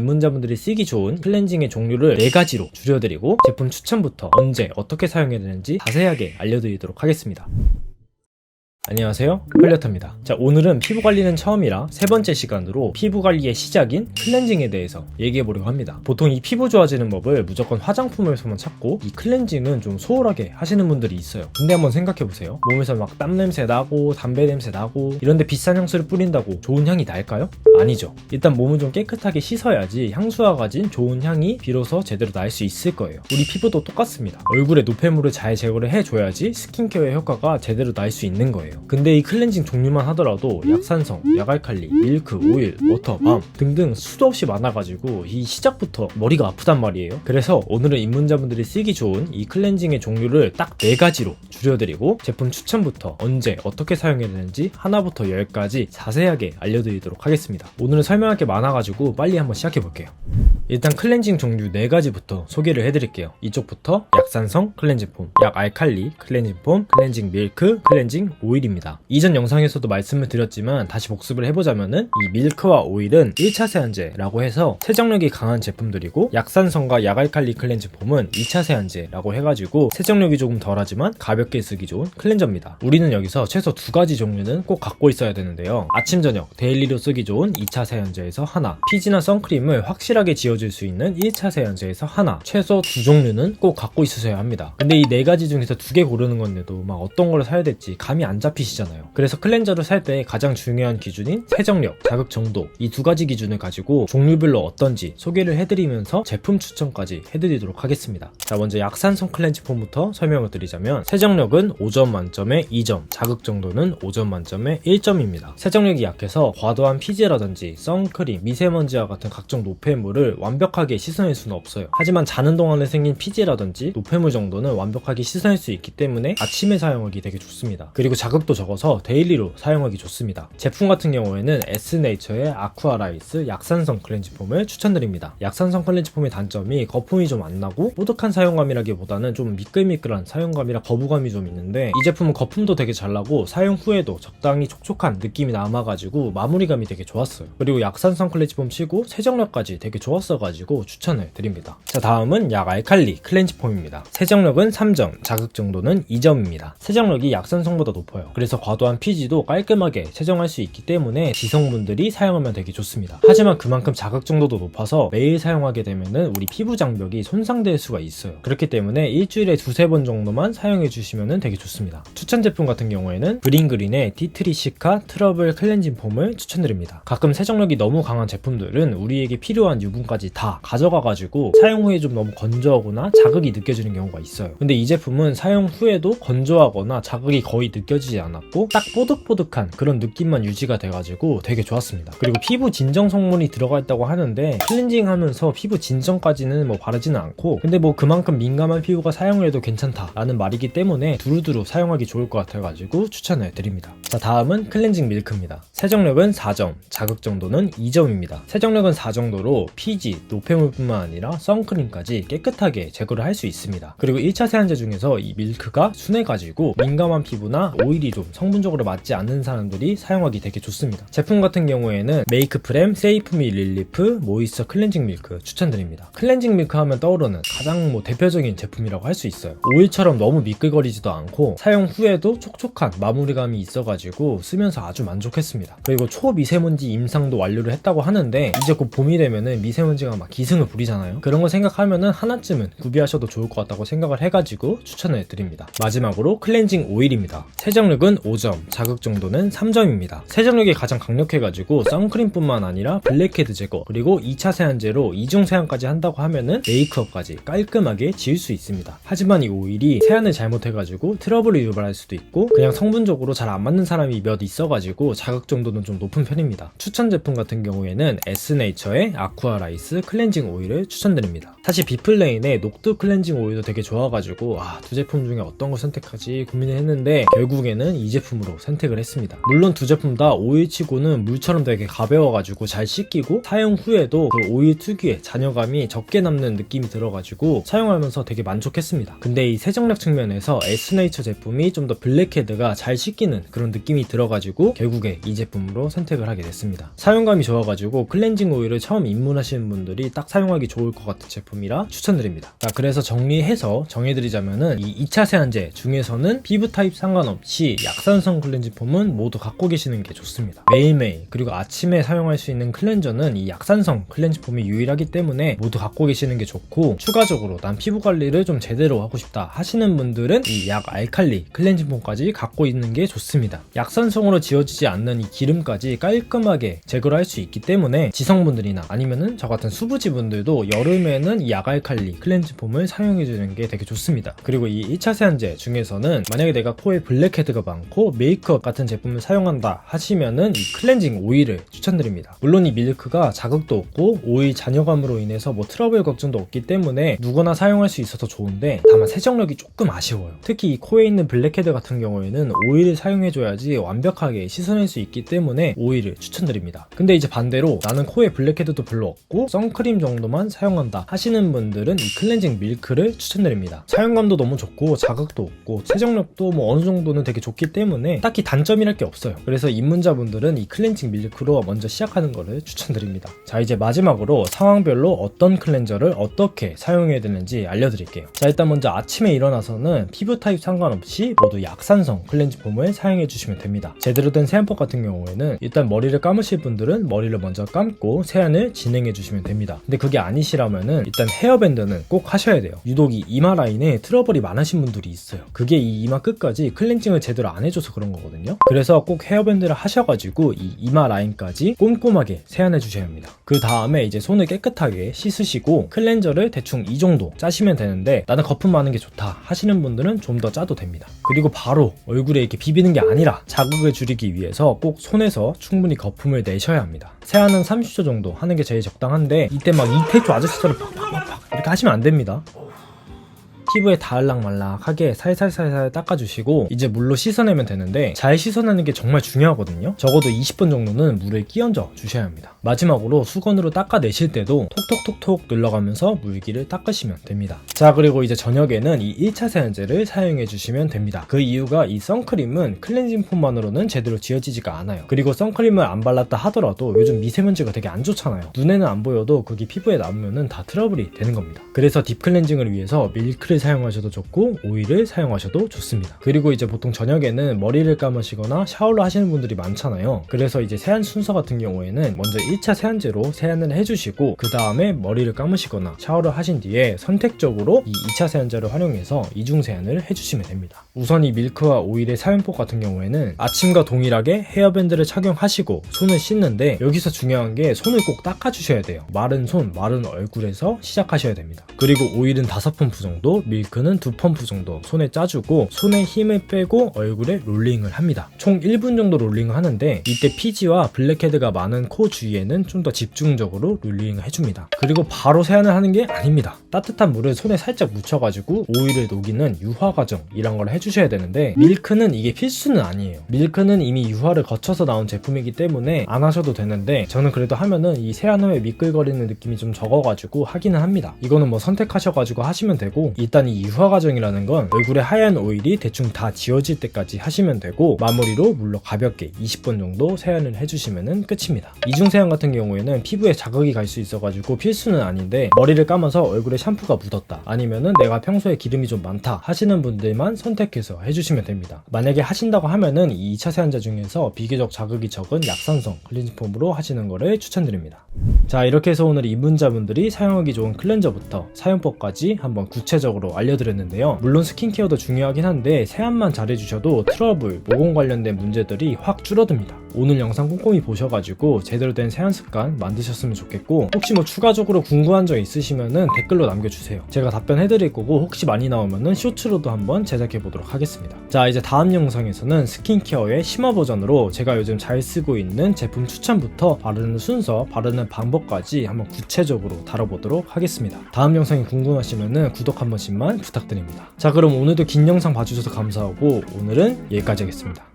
입문자분들이 쓰기 좋은 클렌징의 종류를 4가지로 줄여드리고 제품 추천부터 언제 어떻게 사용해야 되는지 자세하게 알려드리도록 하겠습니다. 안녕하세요, 컬리어터입니다. 자, 오늘은 피부관리는 처음이라 세 번째 시간으로 피부관리의 시작인 클렌징에 대해서 얘기해보려고 합니다. 보통 이 피부 좋아지는 법을 무조건 화장품에서만 찾고 이 클렌징은 좀 소홀하게 하시는 분들이 있어요. 근데 한번 생각해보세요. 몸에서 막 땀 냄새 나고 담배 냄새 나고 이런데 비싼 향수를 뿌린다고 좋은 향이 날까요? 아니죠. 일단 몸을 좀 깨끗하게 씻어야지 향수와 가진 좋은 향이 비로소 제대로 날 수 있을 거예요. 우리 피부도 똑같습니다. 얼굴에 노폐물을 잘 제거를 해줘야지 스킨케어의 효과가 제대로 날 수 있는 거예요. 근데 이 클렌징 종류만 하더라도 약산성, 약알칼리, 밀크, 오일, 워터, 밤 등등 수도 없이 많아가지고 이 시작부터 머리가 아프단 말이에요. 그래서 오늘은 입문자분들이 쓰기 좋은 이 클렌징의 종류를 딱 4가지로 줄여드리고 제품 추천부터 언제 어떻게 사용해야 되는지 하나부터 10까지 자세하게 알려드리도록 하겠습니다. 오늘은 설명할 게 많아가지고 빨리 한번 시작해볼게요. 일단 클렌징 종류 4가지부터 소개를 해드릴게요. 이쪽부터 약산성 클렌징 폼, 약알칼리 클렌징 폼, 클렌징 밀크, 클렌징 오일입니다. 이전 영상에서도 말씀을 드렸지만 다시 복습을 해보자면은 이 밀크와 오일은 1차 세안제라고 해서 세정력이 강한 제품들이고 약산성과 약알칼리 클렌징 폼은 2차 세안제라고 해가지고 세정력이 조금 덜하지만 가볍게 쓰기 좋은 클렌저입니다. 우리는 여기서 최소 2가지 종류는 꼭 갖고 있어야 되는데요. 아침 저녁 데일리로 쓰기 좋은 2차 세안제에서 하나, 피지나 선크림을 확실하게 지워줄 수 있는 1차 세안제에서 하나, 최소 2종류는 꼭 갖고 있으셔야 합니다. 근데 이 4가지 중에서 2개 고르는 건데도 막 어떤 걸 사야 될지 감이 안 잡히시잖아요. 그래서 클렌저를 살 때 가장 중요한 기준인 세정력, 자극 정도 이 2가지 기준을 가지고 종류별로 어떤지 소개를 해드리면서 제품 추천까지 해드리도록 하겠습니다. 자, 먼저 약산성 클렌징 폼부터 설명을 드리자면 세정력은 5점 만점에 2점, 자극 정도는 5점 만점에 1점입니다. 세정력이 약해서 과도한 피지라든지 선크림, 미세먼지와 같은 각종 노폐물을 완벽하게 씻어낼 수는 없어요. 하지만 자는 동안에 생긴 피지라든지 노폐물 정도는 완벽하게 씻어낼 수 있기 때문에 아침에 사용하기 되게 좋습니다. 그리고 자극도 적어서 데일리로 사용하기 좋습니다. 제품 같은 경우에는 에스네이처의 아쿠아라이스 약산성 클렌징 폼을 추천드립니다. 약산성 클렌징 폼의 단점이 거품이 좀 안 나고 뽀득한 사용감이라기보다는 좀 미끌미끌한 사용감이라 거부감이 좀 있는데 이 제품은 거품도 되게 잘 나고 사용 후에도 적당히 촉촉한 느낌이 남아가지고 마무리감이 되게 좋았어요. 그리고 약산성 클렌징 폼 치고 세정력까지 되게 좋았어가지고 추천을 드립니다. 자, 다음은 약알칼리 클렌징 폼입니다. 세정력은 3점, 자극 정도는 2점입니다. 세정력이 약산성보다 높아요. 그래서 과도한 피지도 깔끔하게 세정할 수 있기 때문에 지성분들이 사용하면 되게 좋습니다. 하지만 그만큼 자극 정도도 높아서 매일 사용하게 되면은 우리 피부 장벽이 손상될 수가 있어요. 그렇기 때문에 일주일에 2-3번 정도만 사용해 주시면 되게 좋습니다. 추천 제품 같은 경우에는 브링그린의 티트리시카 트러블 클렌징 폼을 추천드립니다. 가끔 세정력이 너무 강한 제품들은 우리에게 필요한 유분까지 다 가져가가지고 사용 후에 좀 너무 건조하거나 자극이 느껴지는 경우가 있어요. 근데 이 제품은 사용 후에도 건조하거나 자극이 거의 느껴지지 않았고 딱 뽀득뽀득한 그런 느낌만 유지가 돼가지고 되게 좋았습니다. 그리고 피부 진정 성분이 들어가 있다고 하는데 클렌징 하면서 피부 진정까지는 뭐 바르지는 않고 근데 뭐 그만큼 민감한 피부가 사용을 해도 괜찮다라는 말이기 때문에 두루두루 사용하기 좋을 것 같아가지고 추천을 드립니다. 자, 다음은 클렌징 밀크입니다. 세정력은 4점, 자극 정도는 2점입니다. 세정력은 4 정도로 피지, 노폐물뿐만 아니라 선크림까지 깨끗하게 제거를 할 수 있습니다. 그리고 1차 세안제 중에서 이 밀크가 순해가지고 민감한 피부나 오일이 좀 성분적으로 맞지 않는 사람들이 사용하기 되게 좋습니다. 제품 같은 경우에는 메이크프렘 세이프미 릴리프 모이스처 클렌징 밀크 추천드립니다. 클렌징 밀크 하면 떠오르는 가장 대표적인 제품이라고 할 수 있어요. 오일처럼 너무 미끌거리지도 않고 사용 후에도 촉촉한 마무리감이 있어가지고 쓰면서 아주 만족했습니다. 그리고 초미세먼지 임상도 완료를 했다고 하는데 이제 곧 봄이 되면은 미세먼지가 막 기승을 부리잖아요. 그런 거 생각하면은 하나쯤은 구비하셔도 좋을 것 같다고 생각을 해가지고 추천을 드립니다. 마지막으로 클렌징 오일입니다. 세정력은 5점, 자극 정도는 3점입니다. 세정력이 가장 강력해가지고 선크림뿐만 아니라 블랙헤드 제거 그리고 2차 세안제로 이중 세안까지 한다고 하면은 메이크업까지 깔끔하게 지울 수 있습니다. 하지만 이 오일이 세안을 잘못해가지고 트러블을 유발할 수도 있고 그냥 성분적으로 잘 안 맞는 사람이 몇 있어가지고 자극 정도는 좀 높은 편입니다. 추천 제품 같은 경우에는 에스네이처의 아쿠아라이스 클렌징 오일을 추천드립니다. 사실 비플레인의 녹두 클렌징 오일도 되게 좋아가지고 2제품 중에 어떤 거 선택하지 고민을 했는데 결국에는 이 제품으로 선택을 했습니다. 물론 2제품 다 오일치고는 물처럼 되게 가벼워가지고 잘 씻기고 사용 후에도 그 오일 특유의 잔여감이 적게 남는 느낌이 들어가지고 사용하면서 되게 만족했습니다. 근데 이 세정력 측면에서 에스네이처 제품이 좀 더 블랙헤드가 잘 씻기는 그런 느낌이 들어가지고 결국에 이 제품으로 선택을 하게 됐습니다. 사용감이 좋아가지고 클렌징 오일을 처음 입문하시는 분들이 딱 사용하기 좋을 것 같은 제품이라 추천드립니다. 자, 그래서 정리해서 정해드리자면은 이 2차 세안제 중에서는 피부 타입 상관없이 약산성 클렌징 폼은 모두 갖고 계시는 게 좋습니다. 매일매일 그리고 아침에 사용할 수 있는 클렌저는 이 약산성 클렌징 폼이 유일하기 때문에 모두 갖고 계시는 게 좋고, 추가적으로 난 피부 관리를 좀 제대로 하고 싶다 하시는 분들은 이 약 알칼리 클렌징 폼까지 갖고 있는 게 좋습니다. 약산성으로 지워지지 않는 이 기름까지 깔끔하게 제거를 할 수 있기 때문에 지성분들이나 아니면은 저 같은 수부지 분들도 여름에는 이 약 알칼리 클렌징 폼을 사용해주는 게 되게 좋습니다. 그리고 이 1차 세안제 중에서는 만약에 내가 코에 블랙헤드가 많고 메이크업 같은 제품을 사용한다 하시면은 이 클렌징 오일을 추천드립니다. 물론 이 밀크가 자극도 없고 오일 잔여감으로 인해서 뭐 트러블 걱정도 없기 때문에 누구나 사용할 수 있어서 좋은데, 다만 세정력이 조금 아쉬워요. 특히 이 코에 있는 블랙헤드 같은 경우에는 오일을 사용해줘야지 완벽하게 씻어낼 수 있기 때문에 오일을 추천드립니다. 근데 이제 반대로 나는 코에 블랙헤드도 별로 없고 선크림 정도만 사용한다 하시는 분들은 이 클렌징 밀크를 추천드립니다. 사용감도 너무 좋고 자극도 없고 세정력도 뭐 어느 정도는 되게 좋기 때문에 딱히 단점이랄 게 없어요. 그래서 입문자분들은 이 클렌징 밀크로 먼저 시작하는 거를 추천드립니다. 자, 이제 마지막으로 상황별로 어떤 클렌저를 어떻게 사용해야 되는지 알려드릴게요. 자, 일단 먼저 아침에 일어나서는 피부 타입 상관없이 모두 약산성 클렌징 폼을 사용해 주시면 됩니다. 제대로 된 세안법 같은 경우에는 일단 머리를 감으실 분들은 머리를 먼저 감고 세안을 진행해 주시면 됩니다. 근데 그게 아니시라면은 일단 헤어밴드는 꼭 하셔야 돼요. 유독 이 이마 라인에 트러블이 많으신 분들이 있어요. 그게 이 이마 끝까지 클렌징을 제대로 안 해줘서 그런 거거든요. 그래서 꼭 헤어밴드를 하셔가지고 이 이마 라인까지 꼼꼼하게 세안해 주셔야 합니다. 그 다음에 이제 손을 깨끗하게 씻으시고 클렌저를 대충 이 정도 짜시면 되는데, 나는 거품 많은 게 좋다 하시는 분들은 좀 더 짜도 됩니다. 그리고 바로 얼굴에 이렇게 비비는 게 아니라 자극을 줄이기 위해서 꼭 손에서 충분히 거품을 내셔야 합니다. 세안은 30초 정도 하는 게 제일 적당한데, 이때 막 이태초 아저씨처럼 팍팍팍팍 이렇게 하시면 안 됩니다. 피부에 닿을락말락하게 살살살살 닦아주시고 이제 물로 씻어내면 되는데, 잘 씻어내는 게 정말 중요하거든요. 적어도 20분 정도는 물에 끼얹어 주셔야 합니다. 마지막으로 수건으로 닦아내실 때도 톡톡톡톡 눌러가면서 물기를 닦으시면 됩니다. 자, 그리고 이제 저녁에는 이 1차 세안제를 사용해 주시면 됩니다. 그 이유가 이 선크림은 클렌징 폼만으로는 제대로 지워지지가 않아요. 그리고 선크림을 안 발랐다 하더라도 요즘 미세먼지가 되게 안 좋잖아요. 눈에는 안 보여도 그게 피부에 남으면 다 트러블이 되는 겁니다. 그래서 딥 클렌징을 위해서 밀크를 사용하셔도 좋고 오일을 사용하셔도 좋습니다. 그리고 이제 보통 저녁에는 머리를 감으시거나 샤워를 하시는 분들이 많잖아요. 그래서 이제 세안 순서 같은 경우에는 먼저 1차 세안제로 세안을 해주시고 그 다음에 머리를 감으시거나 샤워를 하신 뒤에 선택적으로 이 2차 세안제를 활용해서 이중 세안을 해주시면 됩니다. 우선 이 밀크와 오일의 사용법 같은 경우에는 아침과 동일하게 헤어밴드를 착용하시고 손을 씻는데, 여기서 중요한 게 손을 꼭 닦아주셔야 돼요. 마른 손, 마른 얼굴에서 시작하셔야 됩니다. 그리고 오일은 5펌프 정도, 밀크는 2펌프 정도 손에 짜주고 손에 힘을 빼고 얼굴에 롤링을 합니다. 총 1분 정도 롤링을 하는데, 이때 피지와 블랙헤드가 많은 코 주위에는 좀 더 집중적으로 롤링을 해줍니다. 그리고 바로 세안을 하는 게 아닙니다. 따뜻한 물을 손에 살짝 묻혀가지고 오일을 녹이는 유화 과정 이런 걸 해주셔야 되는데, 밀크는 이게 필수는 아니에요. 밀크는 이미 유화를 거쳐서 나온 제품이기 때문에 안 하셔도 되는데, 저는 그래도 하면은 이 세안 후에 미끌거리는 느낌이 좀 적어가지고 하기는 합니다. 이거는 뭐 선택하셔가지고 하시면 되고, 일단 이 유화 과정이라는 건 얼굴에 하얀 오일이 대충 다 지워질 때까지 하시면 되고, 마무리로 물로 가볍게 20분 정도 세안을 해주시면 끝입니다. 이중 세안 같은 경우에는 피부에 자극이 갈 수 있어가지고 필수는 아닌데, 머리를 감아서 얼굴에 샴푸가 묻었다 아니면은 내가 평소에 기름이 좀 많다 하시는 분들만 선택해서 해주시면 됩니다. 만약에 하신다고 하면은 이 2차 세안제 중에서 비교적 자극이 적은 약산성 클렌징 폼으로 하시는 거를 추천드립니다. 자, 이렇게 해서 오늘 입문자분들이 사용하기 좋은 클렌저부터 사용법까지 한번 구체적으로 알려드렸는데요. 물론 스킨케어도 중요하긴 한데 세안만 잘해주셔도 트러블, 모공 관련된 문제들이 확 줄어듭니다. 오늘 영상 꼼꼼히 보셔가지고 제대로 된 세안 습관 만드셨으면 좋겠고, 혹시 뭐 추가적으로 궁금한 점 있으시면은 댓글로 남겨주세요. 제가 답변해드릴 거고, 혹시 많이 나오면은 쇼츠로도 한번 제작해보도록 하겠습니다. 자, 이제 다음 영상에서는 스킨케어의 심화 버전으로 제가 요즘 잘 쓰고 있는 제품 추천부터 바르는 순서, 바르는 방법까지 한번 구체적으로 다뤄보도록 하겠습니다. 다음 영상이 궁금하시면은 구독 한 번씩만 부탁드립니다. 자, 그럼 오늘도 긴 영상 봐주셔서 감사하고 오늘은 여기까지 하겠습니다.